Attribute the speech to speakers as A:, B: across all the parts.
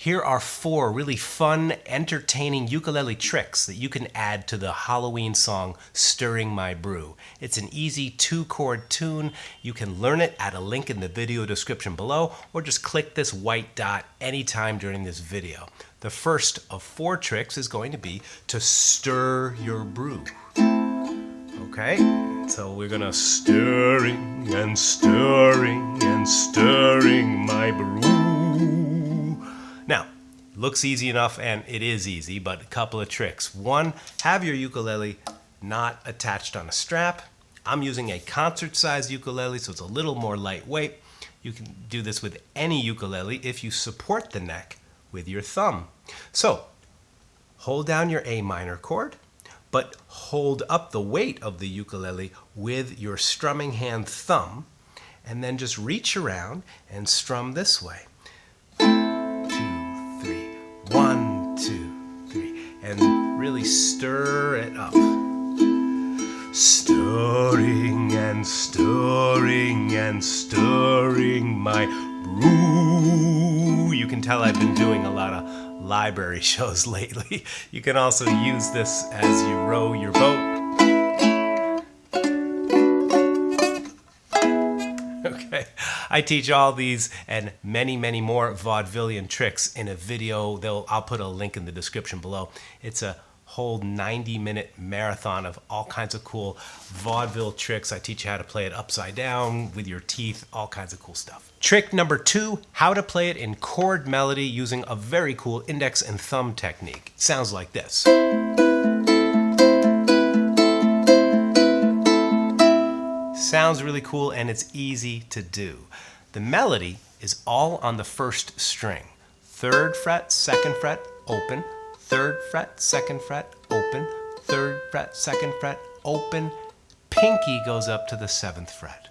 A: Here are 4 really fun, entertaining ukulele tricks that you can add to the Halloween song, Stirring My Brew. It's an easy 2-chord tune. You can learn it at a link in the video description below, or just click this white dot anytime during this video. The first of 4 tricks is going to be to stir your brew. Okay, so we're gonna stirring and stirring and stirring my brew. Now, looks easy enough, and it is easy, but a couple of tricks. 1, have your ukulele not attached on a strap. I'm using a concert-sized ukulele, so it's a little more lightweight. You can do this with any ukulele if you support the neck with your thumb. So, hold down your A minor chord, but hold up the weight of the ukulele with your strumming hand thumb, and then just reach around and strum this way. 1, 2, 3, and really stir it up. Stirring and stirring and stirring my brew. You can tell I've been doing a lot of library shows lately. You can also use this as you row your boat. Okay, I teach all these and many, many more Vaudevillian tricks in a video. I'll put a link in the description below. It's a whole 90-minute marathon of all kinds of cool vaudeville tricks. I teach you how to play it upside down with your teeth, all kinds of cool stuff. Trick number 2, how to play it in chord melody using a very cool index and thumb technique. It sounds like this. Sounds really cool, and it's easy to do. The melody is all on the first string. 3rd fret, 2nd fret, open. 3rd fret, 2nd fret, open. 3rd fret, 2nd fret, open. Pinky goes up to the 7th fret.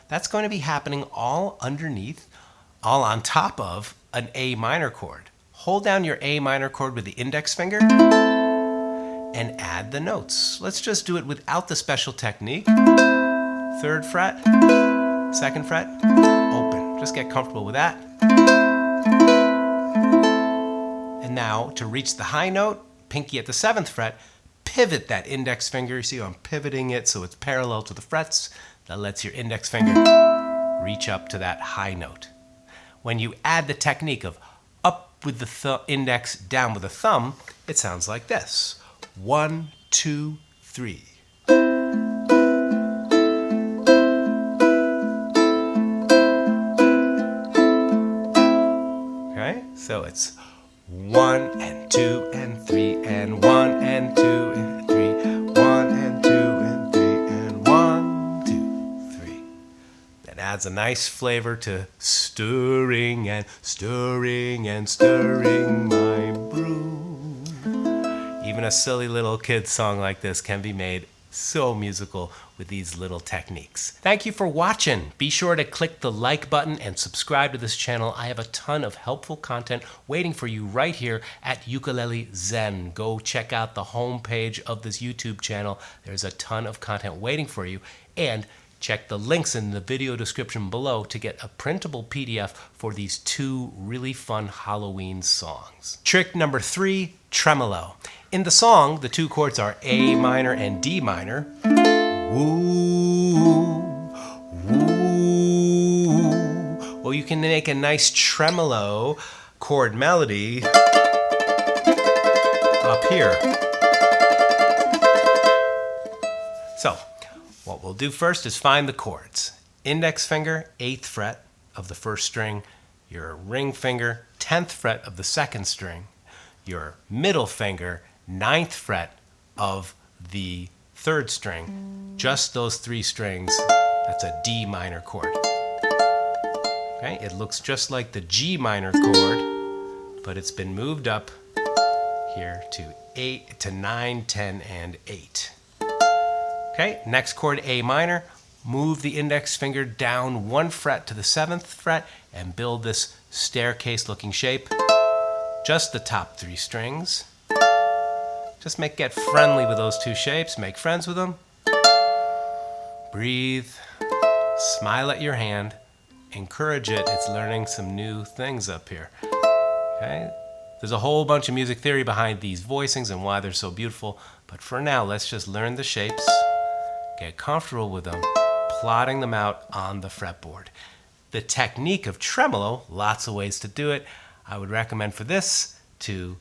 A: That's going to be happening all underneath, all on top of an A minor chord. Hold down your A minor chord with the index finger and add the notes. Let's just do it without the special technique. 3rd fret, 2nd fret, open. Just get comfortable with that. And now, to reach the high note, pinky at the 7th fret, pivot that index finger. You see I'm pivoting it so it's parallel to the frets. That lets your index finger reach up to that high note. When you add the technique of up with the index, down with the thumb, it sounds like this. 1, 2, 3. So it's 1 and 2 and 3 and 1 and 2 and 3, 1 and 2 and 3 and 1, 2, 3. That adds a nice flavor to stirring and stirring and stirring my brew. Even a silly little kid song like this can be made so musical with these little techniques. Thank you for watching. Be sure to click the like button and subscribe to this channel. I have a ton of helpful content waiting for you right here at Ukulele Zen. Go check out the homepage of this YouTube channel. There's a ton of content waiting for you. And check the links in the video description below to get a printable PDF for these 2 really fun Halloween songs. Trick number 3, tremolo. In the song, the 2 chords are A minor and D minor. Woo, woo. Well, you can make a nice tremolo chord melody up here. So, what we'll do first is find the chords. Index finger, 8th fret of the 1st string. Your ring finger, 10th fret of the 2nd string. Your middle finger, 9th fret of the 3rd string. Just those 3 strings. That's a D minor chord. Okay, it looks just like the G minor chord, but it's been moved up here to 9, 10, and 8. Okay, next chord, A minor. Move the index finger down 1 fret to the 7th fret and build this staircase-looking shape. Just the top 3 strings. Just get friendly with those 2 shapes. Make friends with them. Breathe. Smile at your hand. Encourage it. It's learning some new things up here. Okay? There's a whole bunch of music theory behind these voicings and why they're so beautiful, but for now, let's just learn the shapes, get comfortable with them, plotting them out on the fretboard. The technique of tremolo, lots of ways to do it. I would recommend for this to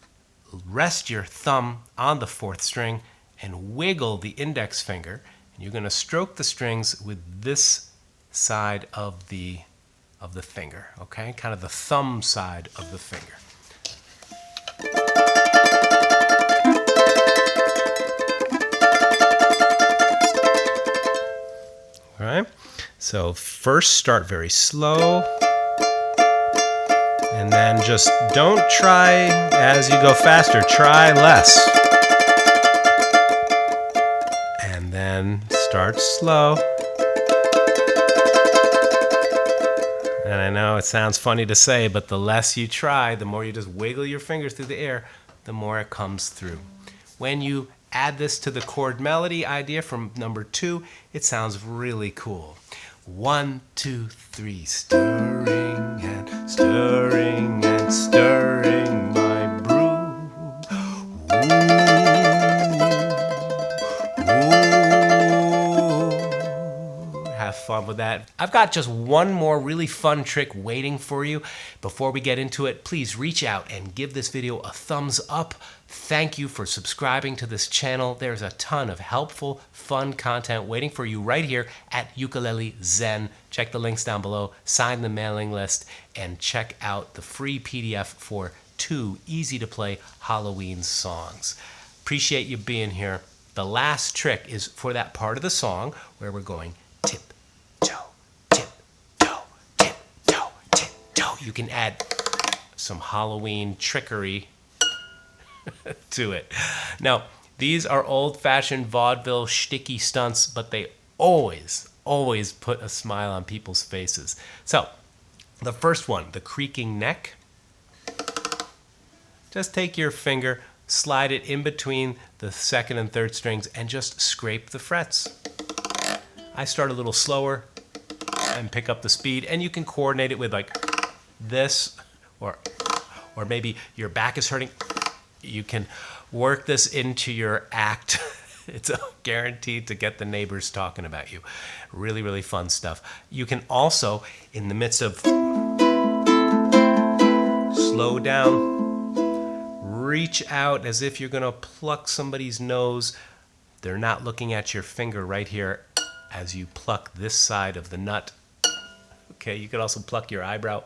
A: rest your thumb on the fourth string and wiggle the index finger. And you're going to stroke the strings with this side of the finger, okay? Kind of the thumb side of the finger. All right, so first start very slow, and then just don't try as you go faster, try less. And then start slow. And I know it sounds funny to say, but the less you try, the more you just wiggle your fingers through the air, the more it comes through. When you add this to the chord melody idea from number 2, it sounds really cool. 1, 2, 3, stirring and stirring and stirring my brew. Ooh, ooh. Have fun with that. I've got just one more really fun trick waiting for you. Before we get into it, please reach out and give this video a thumbs up. Thank you for subscribing to this channel. There's a ton of helpful, fun content waiting for you right here at Ukulele Zen. Check the links down below, sign the mailing list, and check out the free PDF for 2 easy-to-play Halloween songs. Appreciate you being here. The last trick is for that part of the song where we're going tip-toe, tip-toe, tip-toe, tip-toe. You can add some Halloween trickery to it. Now, these are old-fashioned vaudeville shticky stunts, but they always put a smile on people's faces. So, the first one, the creaking neck. Just take your finger, slide it in between the second and third strings, and just scrape the frets. I start a little slower and pick up the speed, and you can coordinate it with like this, or maybe your back is hurting. You can work this into your act. It's guaranteed to get the neighbors talking about you. Really, really fun stuff. You can also, in the midst of slow down, reach out as if you're going to pluck somebody's nose. They're not looking at your finger right here as you pluck this side of the nut. Okay, you could also pluck your eyebrow.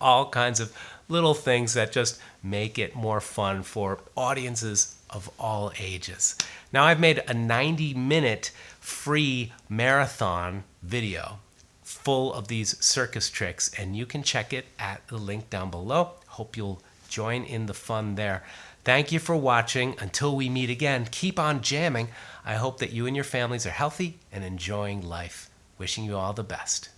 A: All kinds of little things that just make it more fun for audiences of all ages. Now, I've made a 90-minute free marathon video full of these circus tricks, and you can check it at the link down below. Hope you'll join in the fun there. Thank you for watching. Until we meet again, keep on jamming. I hope that you and your families are healthy and enjoying life. Wishing you all the best.